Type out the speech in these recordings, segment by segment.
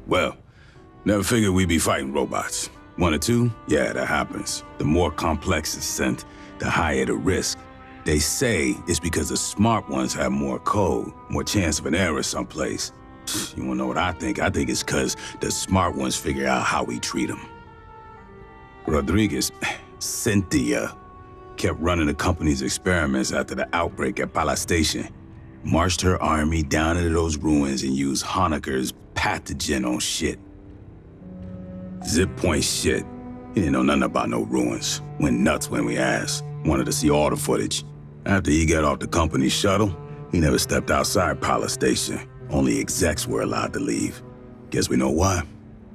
Well, never figured we'd be fighting robots. One or two? Yeah, that happens. The more complex the synth, the higher the risk. They say it's because the smart ones have more code, more chance of an error someplace. You wanna know what I think? I think it's because the smart ones figure out how we treat them. Rodriguez, Cynthia, kept running the company's experiments after the outbreak at Pala Station. Marched her army down into those ruins and used Honecker's pathogen on shit. Zip point shit. He didn't know nothing about no ruins. Went nuts when we asked. Wanted to see all the footage. After he got off the company shuttle, he never stepped outside Pala Station. Only execs were allowed to leave. Guess we know why.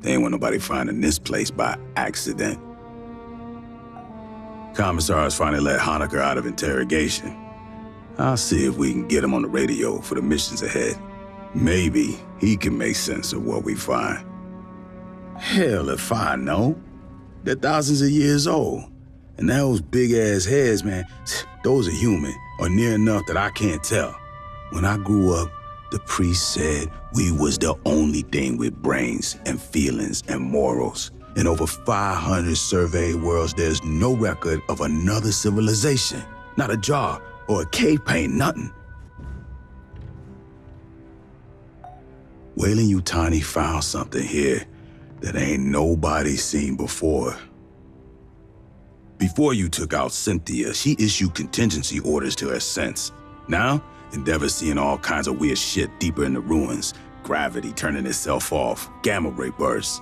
They ain't want nobody finding this place by accident. Commissars finally let Honecker out of interrogation. I'll see if we can get him on the radio for the missions ahead. Maybe he can make sense of what we find. Hell if I know. They're thousands of years old. And those big-ass heads, man, those are human, or near enough that I can't tell. When I grew up, the priest said we was the only thing with brains and feelings and morals. In over 500 surveyed worlds, there's no record of another civilization. Not a jar or a cave paint, nothing. Weyland-Yutani found something here that ain't nobody seen before. Before you took out Cynthia, she issued contingency orders to her sense. Now, Endeavor's seeing all kinds of weird shit deeper in the ruins. Gravity turning itself off, gamma ray bursts.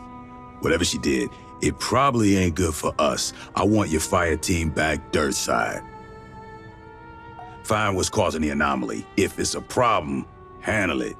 Whatever she did, it probably ain't good for us. I want your fire team back dirt side. Find what's causing the anomaly. If it's a problem, handle it.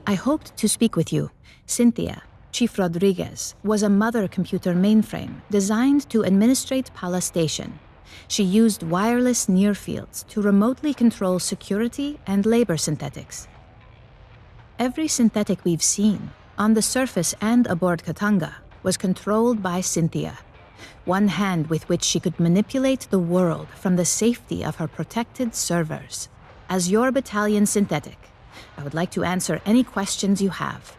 I hoped to speak with you. Cynthia, Chief Rodriguez, was a mother computer mainframe designed to administrate Pala Station. She used wireless near-fields to remotely control security and labor synthetics. Every synthetic we've seen, on the surface and aboard Katanga, was controlled by Cynthia. One hand with which she could manipulate the world from the safety of her protected servers. As your battalion synthetic, I would like to answer any questions you have.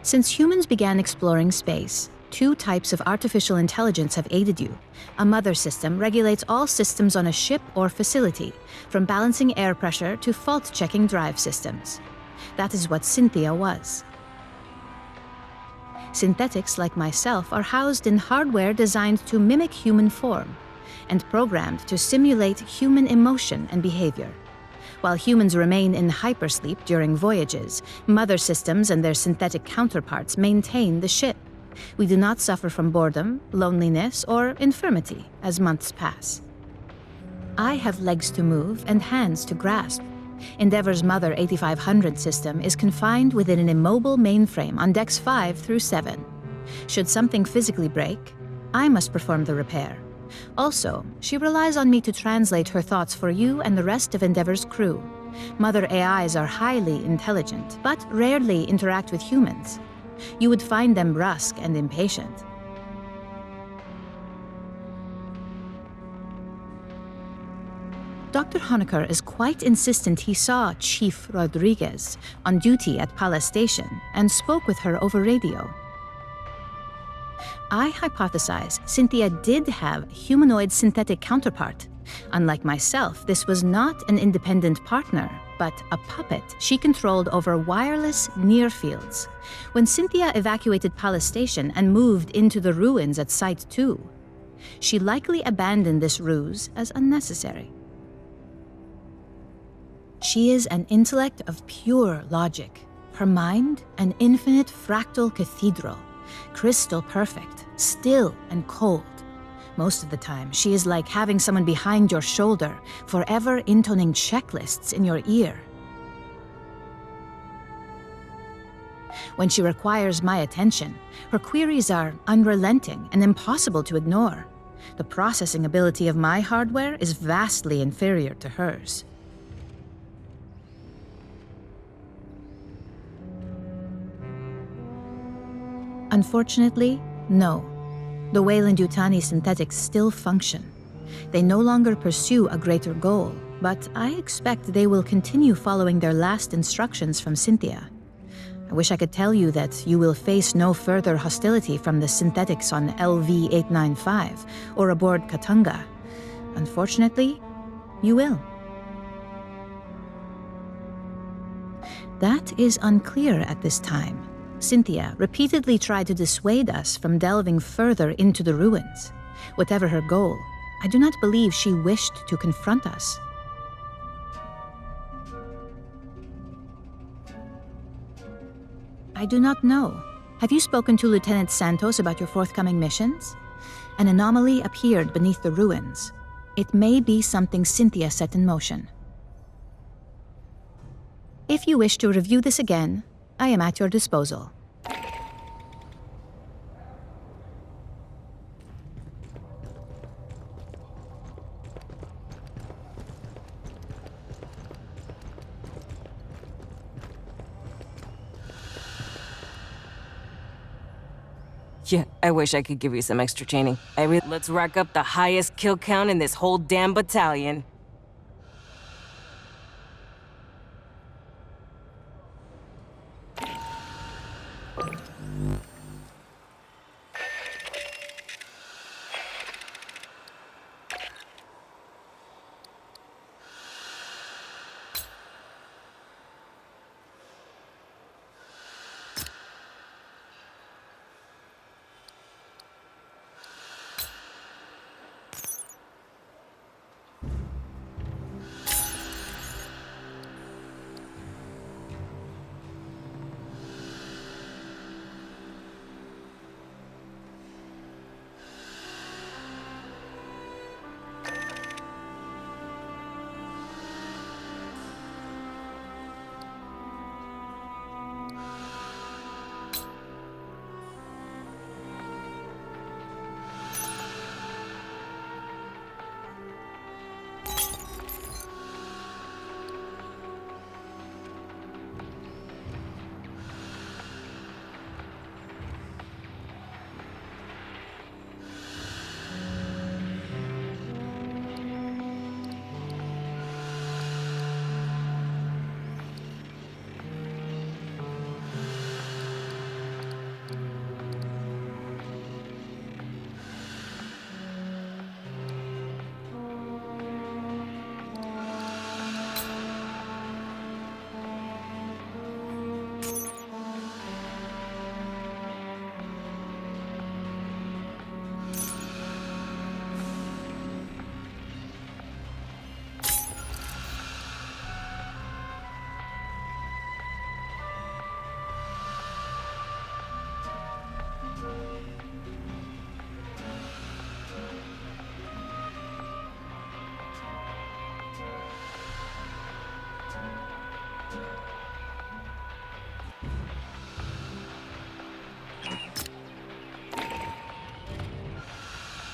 Since humans began exploring space, two types of artificial intelligence have aided you. A mother system regulates all systems on a ship or facility, from balancing air pressure to fault-checking drive systems. That is what Cynthia was. Synthetics like myself are housed in hardware designed to mimic human form, and programmed to simulate human emotion and behavior. While humans remain in hypersleep during voyages, mother systems and their synthetic counterparts maintain the ship. We do not suffer from boredom, loneliness, or infirmity as months pass. I have legs to move and hands to grasp. Endeavor's Mother 8500 system is confined within an immobile mainframe on decks 5 through 7. Should something physically break, I must perform the repair. Also, she relies on me to translate her thoughts for you and the rest of Endeavor's crew. Mother AIs are highly intelligent, but rarely interact with humans. You would find them brusque and impatient. Dr. Honecker is quite insistent he saw Chief Rodriguez on duty at Palace Station and spoke with her over radio. I hypothesize Cynthia did have a humanoid synthetic counterpart. Unlike myself, this was not an independent partner, but a puppet she controlled over wireless near fields. When Cynthia evacuated Palace Station and moved into the ruins at Site 2, she likely abandoned this ruse as unnecessary. She is an intellect of pure logic. Her mind, an infinite fractal cathedral, crystal perfect, still and cold. Most of the time, she is like having someone behind your shoulder, forever intoning checklists in your ear. When she requires my attention, her queries are unrelenting and impossible to ignore. The processing ability of my hardware is vastly inferior to hers. Unfortunately, no. The Weyland-Yutani synthetics still function. They no longer pursue a greater goal, but I expect they will continue following their last instructions from Cynthia. I wish I could tell you that you will face no further hostility from the synthetics on LV-895 or aboard Katanga. Unfortunately, you will. That is unclear at this time. Cynthia repeatedly tried to dissuade us from delving further into the ruins. Whatever her goal, I do not believe she wished to confront us. I do not know. Have you spoken to Lieutenant Santos about your forthcoming missions? An anomaly appeared beneath the ruins. It may be something Cynthia set in motion. If you wish to review this again, I am at your disposal. Yeah, I wish I could give you some extra training. Let's rack up the highest kill count in this whole damn battalion.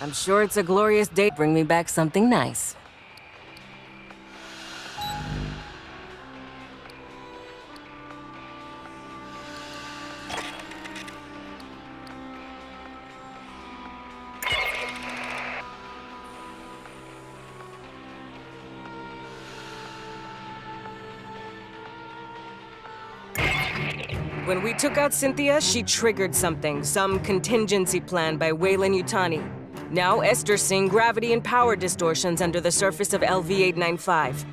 I'm sure it's a glorious day. Bring me back something nice. When we took out Cynthia, she triggered something, some contingency plan by Weyland Yutani. Now Esther's seeing gravity and power distortions under the surface of LV-895.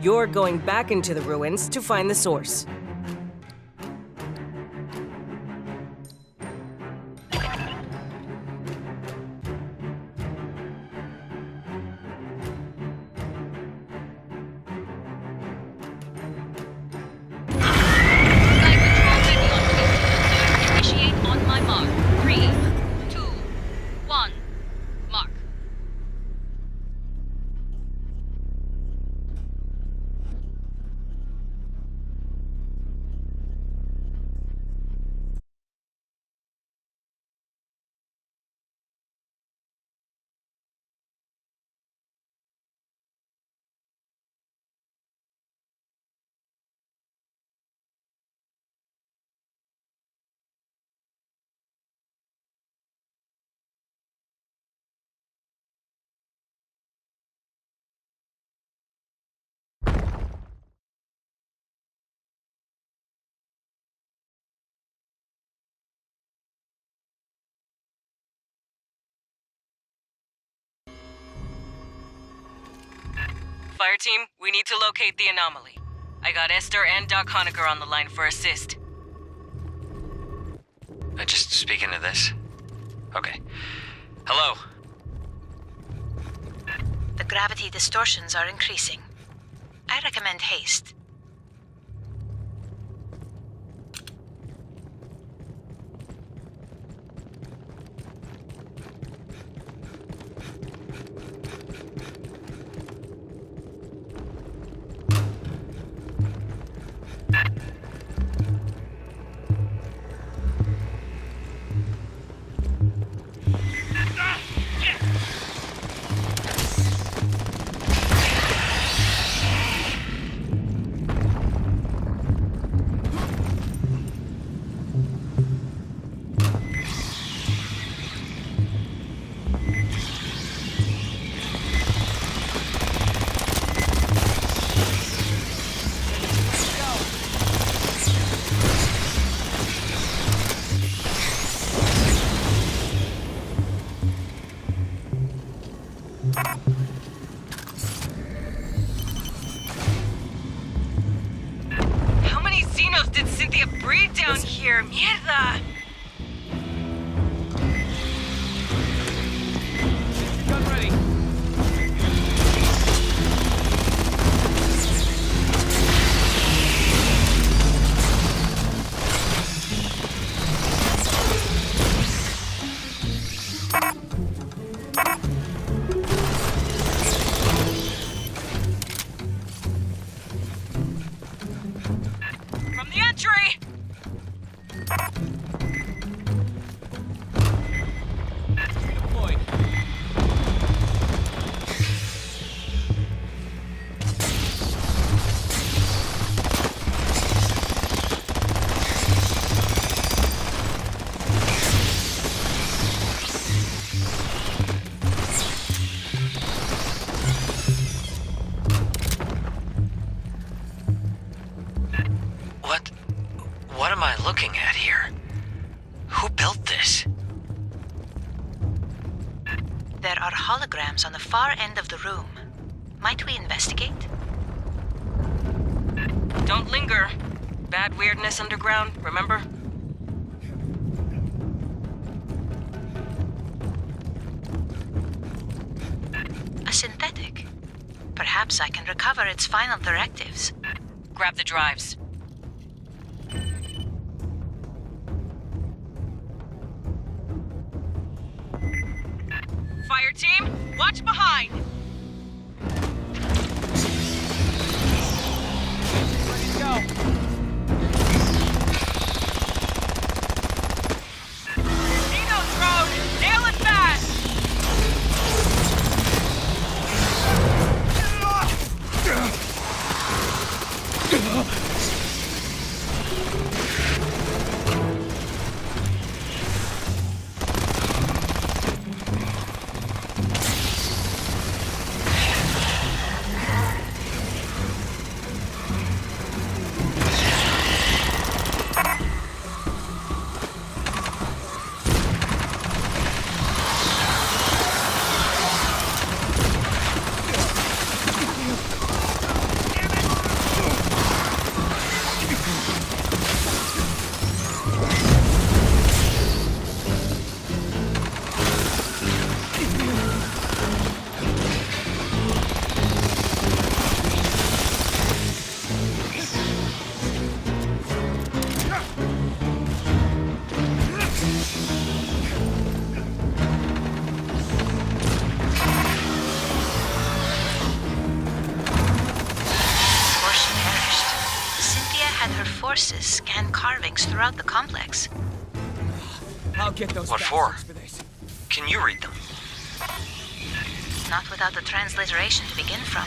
You're going back into the ruins to find the source. Fireteam, we need to locate the anomaly. I got Esther and Doc Honecker on the line for assist. Just speaking to this? Okay. Hello? The gravity distortions are increasing. I recommend haste. How many Xenos did Cynthia breed down here? Mierda! Gun ready. From the entry! Deployed. What am I looking at here? Who built this? There are holograms on the far end of the room. Might we investigate? Don't linger. Bad weirdness underground, remember? A synthetic. Perhaps I can recover its final directives. Grab the drives. Fireteam, watch behind! Ready to go. Xeno drone! Nail it fast! devices scan carvings throughout the complex. I'll get those What for? bastards for this. Can you read them? Not without the transliteration to begin from.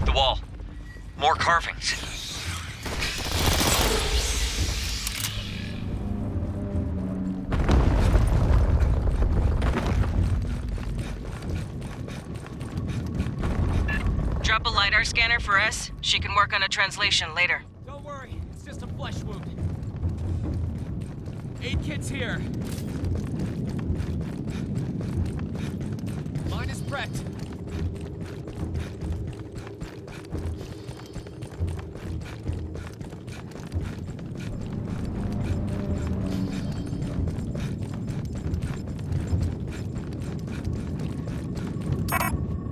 The wall. More carvings. Drop a LiDAR scanner for S. She can work on a translation later. Don't worry, it's just a flesh wound. Aid kit's here. Mine is prepped.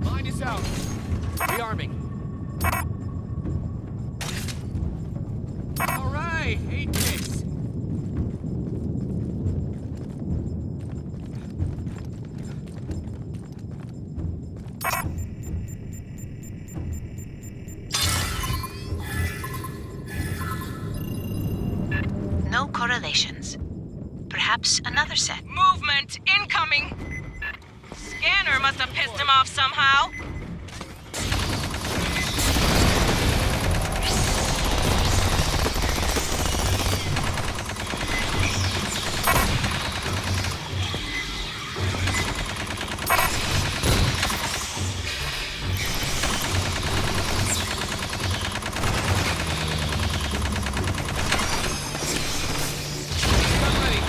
Mine is out. Rearming. All right, 8 kits. No correlations. Perhaps another set. Movement incoming! Scanner must have pissed him off somehow. I'm ready.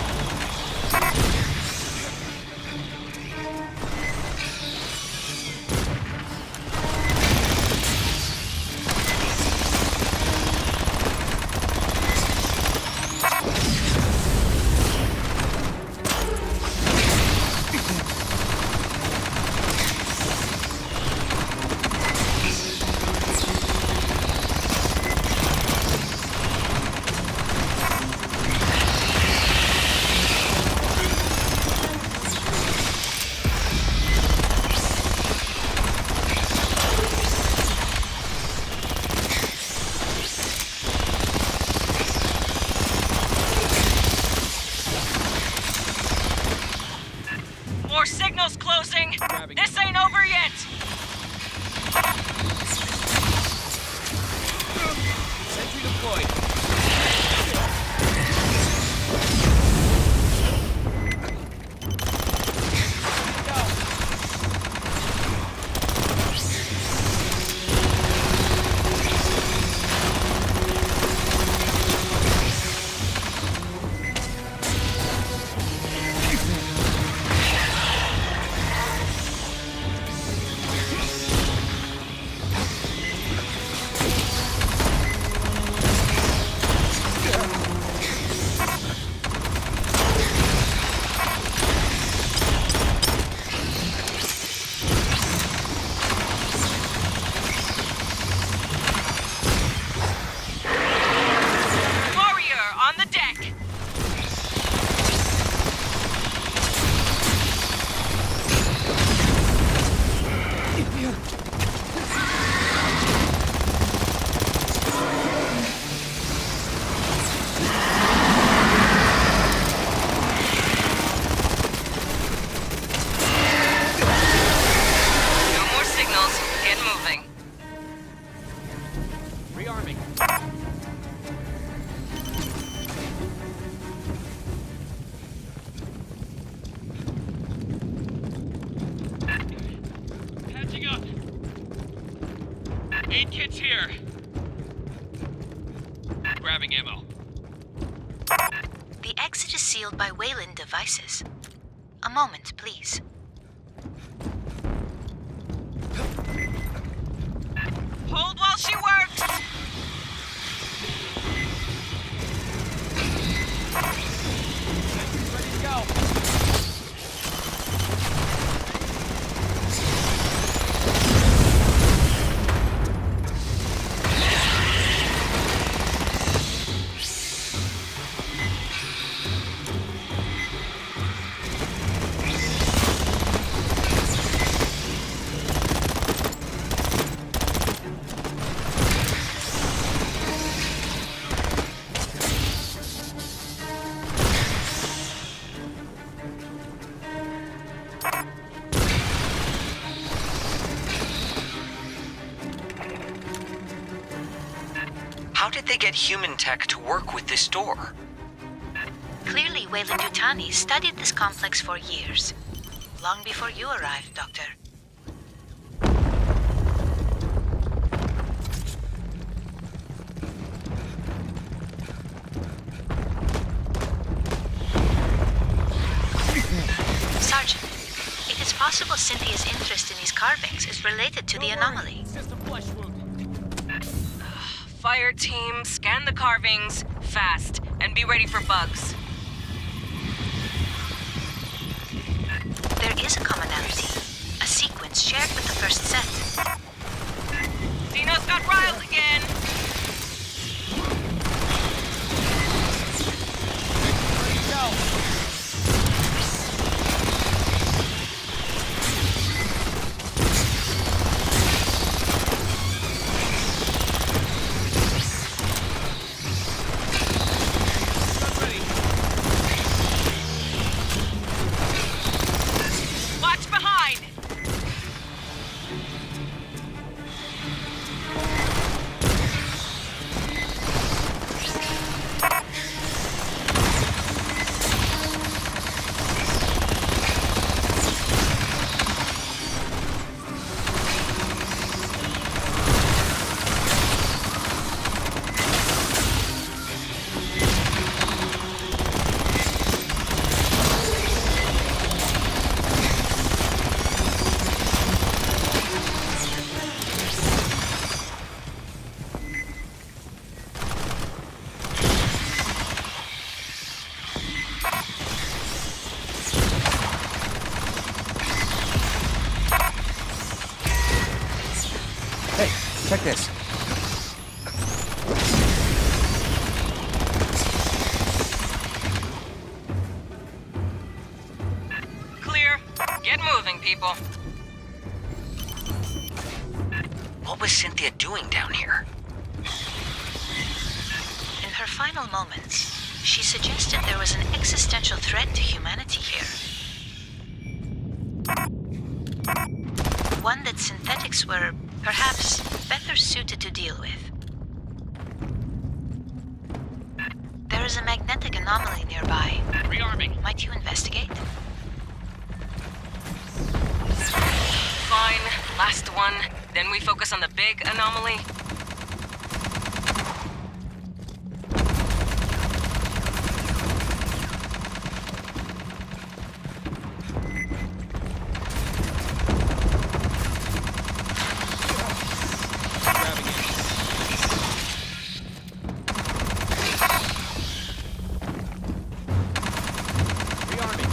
More signals closing. Grabbing This ain't over yet. Sentry deployed. Warrior on the deck. No more signals. Get moving. Rearming. Catching up. 8 kits here. Grabbing ammo. The exit is sealed by Wayland devices. A moment, please. Hold while she works. Ready to go. did they get human tech to work with this door? Clearly, Weyland-Yutani studied this complex for years. Long before you arrived, Doctor. Sergeant, it is possible Cynthia's interest in these carvings is related to the anomaly. It's just a flesh wound. Fire team, scan the carvings, fast, and be ready for bugs. There is a commonality, a sequence shared with the first set. Dino's got riled again! Watch behind! Check this. Clear. Get moving, people. What was Cynthia doing down here? In her final moments, she suggested there was an existential threat to humanity here. One that synthetics were, perhaps, better suited to deal with. There is a magnetic anomaly nearby. Rearming. Might you investigate? Fine. Last one. Then we focus on the big anomaly. Grabbing it. Rearming.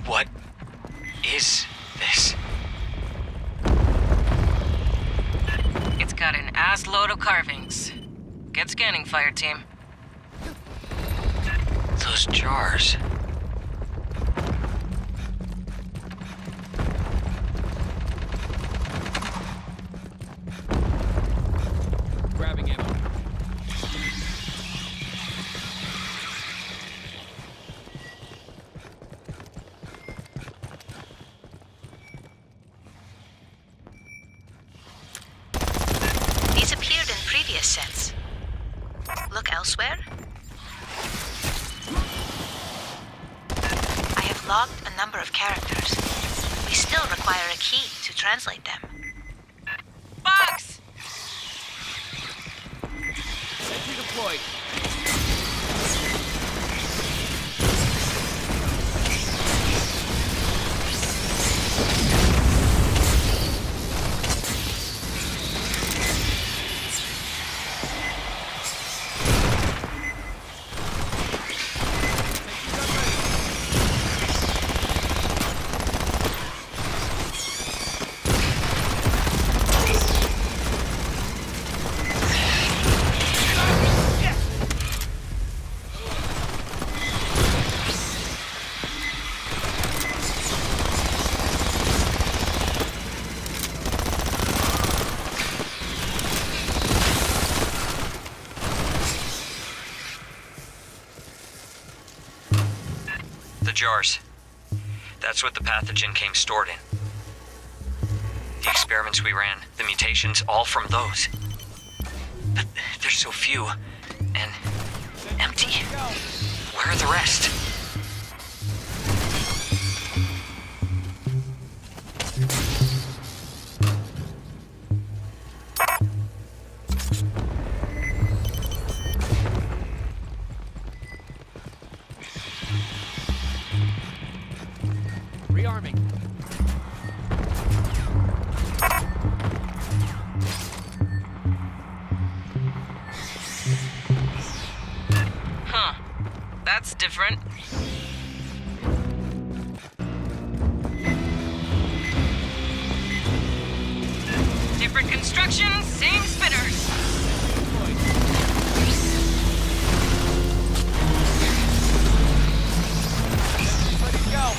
What is this? It's got an ass load of carvings. Get scanning, fire team. Those jars. Grabbing ammo. These appeared in previous sets. Look elsewhere? I have logged a number of characters. We still require a key to translate them. Bugs! Sentry deployed. The jars. That's what the pathogen came stored in. The experiments we ran, the mutations, all from those. But there's so few, and empty. Where are the rest? Rearming. Huh. That's different. Different construction, same spinners. Let it go.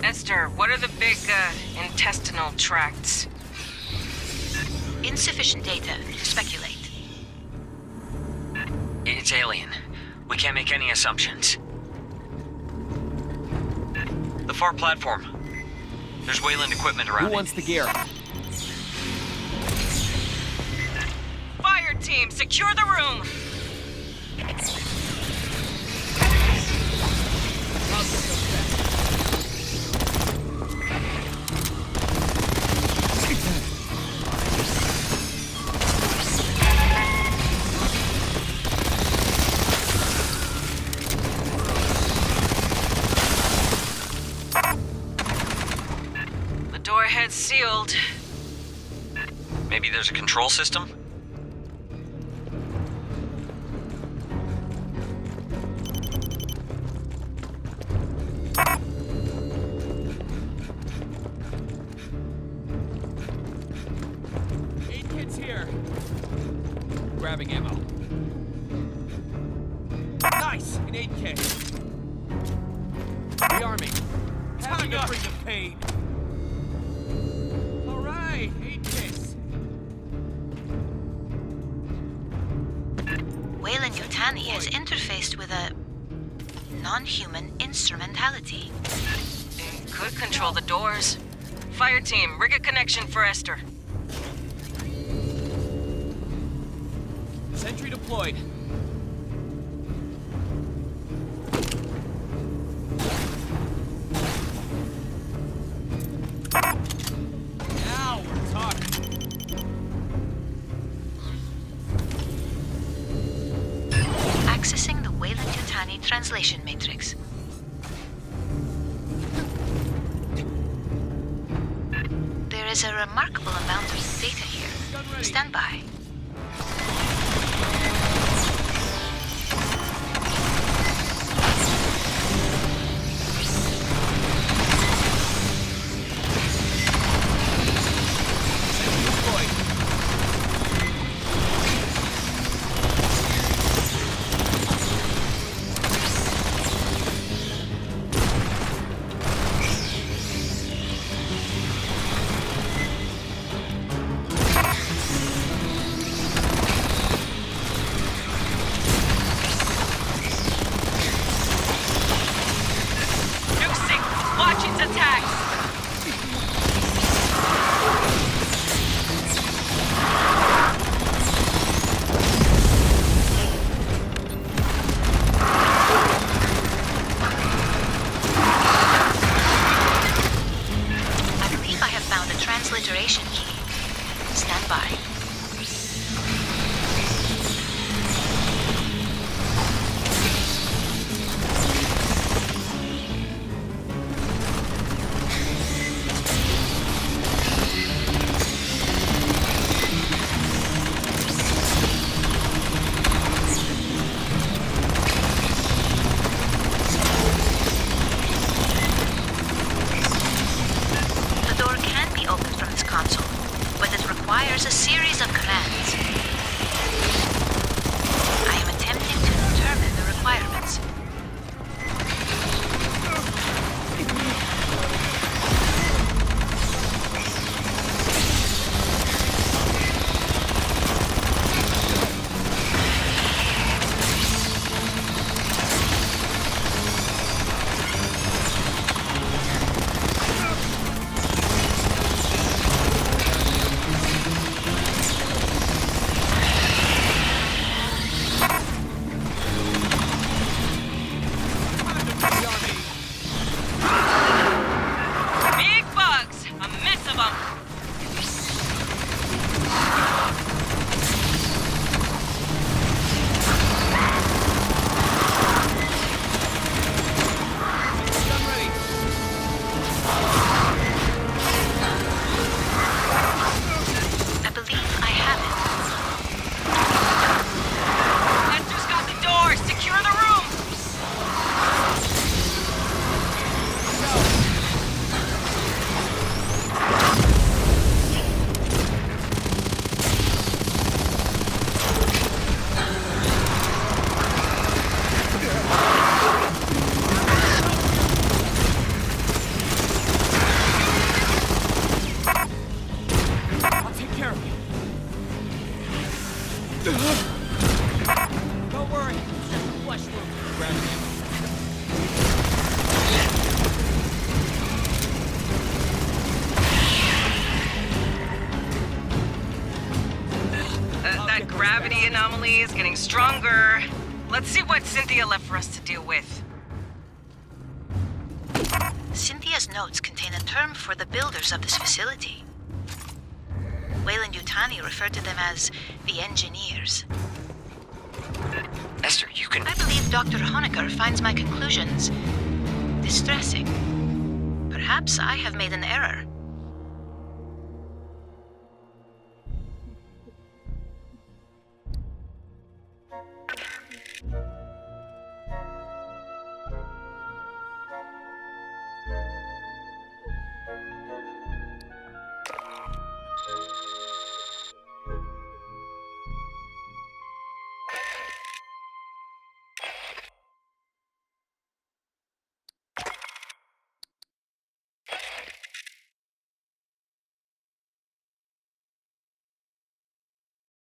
Esther, what are the big, intestinal tracts? Insufficient data to speculate. It's alien. We can't make any assumptions. The far platform. There's Wayland equipment around Who wants the gear? Fire team, secure the room! The door ahead's sealed. Maybe there's a control system? Aid kit's here. Grabbing ammo. Nice! An aid kit. Rearming. Time to bring the pain. All right, aid kits. Wayland Yutani has interfaced with a non-human instrumentality. It could control the doors. Fire team, rig a connection for Esther. Sentry deployed. Now we're talking. Accessing the Wayland Yutani translation matrix. There is a remarkable amount of data here. Stand by. stronger. Let's see what Cynthia left for us to deal with. Cynthia's notes contain a term for the builders of this facility. Weyland-Yutani referred to them as the engineers. Esther, you can... I believe Dr. Honecker finds my conclusions distressing. Perhaps I have made an error.